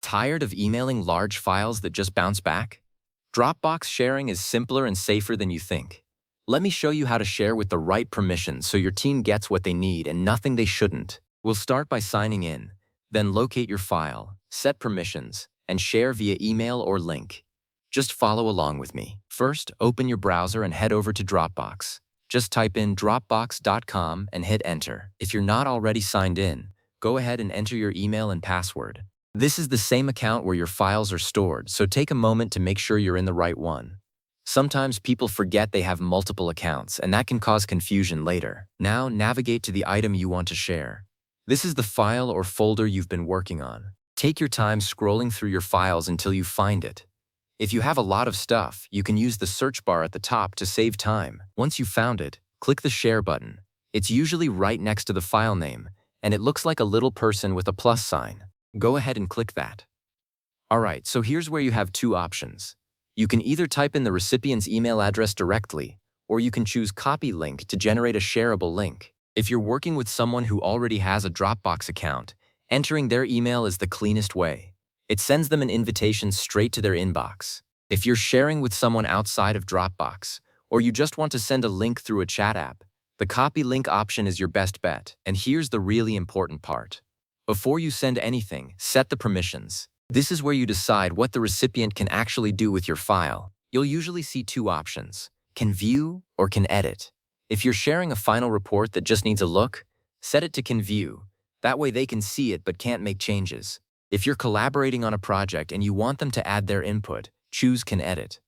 Tired of emailing large files that just bounce back? Dropbox sharing is simpler and safer than you think. Let me show you how to share with the right permissions so your team gets what they need and nothing they shouldn't. We'll start by signing in, then locate your file, set permissions, and share via email or link. Just follow along with me. First, open your browser and head over to Dropbox. Just type in dropbox.com and hit enter. If you're not already signed in, go ahead and enter your email and password. This is the same account where your files are stored, so take a moment to make sure you're in the right one. Sometimes people forget they have multiple accounts, and that can cause confusion later. Now, navigate to the item you want to share. This is the file or folder you've been working on. Take your time scrolling through your files until you find it. If you have a lot of stuff, you can use the search bar at the top to save time. Once you've found it, click the Share button. It's usually right next to the file name, and it looks like a little person with a plus sign. Go ahead and click that. Alright, so here's where you have two options. You can either type in the recipient's email address directly, or you can choose Copy Link to generate a shareable link. If you're working with someone who already has a Dropbox account, entering their email is the cleanest way. It sends them an invitation straight to their inbox. If you're sharing with someone outside of Dropbox, or you just want to send a link through a chat app, the Copy Link option is your best bet. And here's the really important part. Before you send anything, set the permissions. This is where you decide what the recipient can actually do with your file. You'll usually see two options: can view or can edit. If you're sharing a final report that just needs a look, set it to can view. That way they can see it but can't make changes. If you're collaborating on a project and you want them to add their input, choose can edit.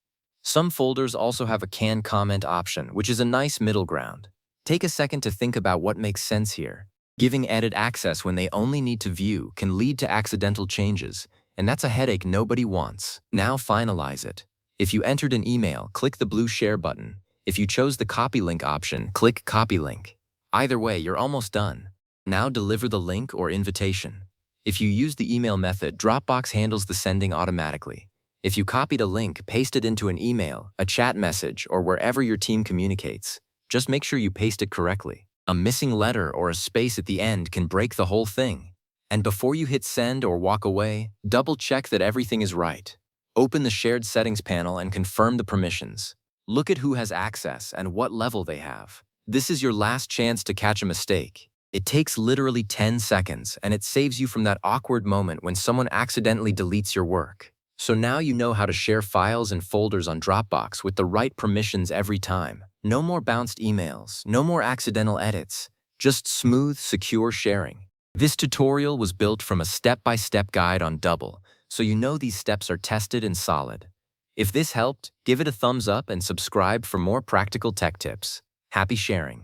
Some folders also have a can comment option, which is a nice middle ground. Take a second to think about what makes sense here. Giving edit access when they only need to view can lead to accidental changes, and that's a headache nobody wants. Now finalize it. If you entered an email, click the blue Share button. If you chose the Copy Link option, click Copy Link. Either way, you're almost done. Now deliver the link or invitation. If you use the email method, Dropbox handles the sending automatically. If you copied a link, paste it into an email, a chat message, or wherever your team communicates. Just make sure you paste it correctly. A missing letter or a space at the end can break the whole thing. And before you hit send or walk away, double-check that everything is right. Open the Shared Settings panel and confirm the permissions. Look at who has access and what level they have. This is your last chance to catch a mistake. It takes literally 10 seconds, and it saves you from that awkward moment when someone accidentally deletes your work. So now you know how to share files and folders on Dropbox with the right permissions every time. No more bounced emails, no more accidental edits, just smooth, secure sharing. This tutorial was built from a step-by-step guide on Double, so you know these steps are tested and solid. If this helped, give it a thumbs up and subscribe for more practical tech tips. Happy sharing!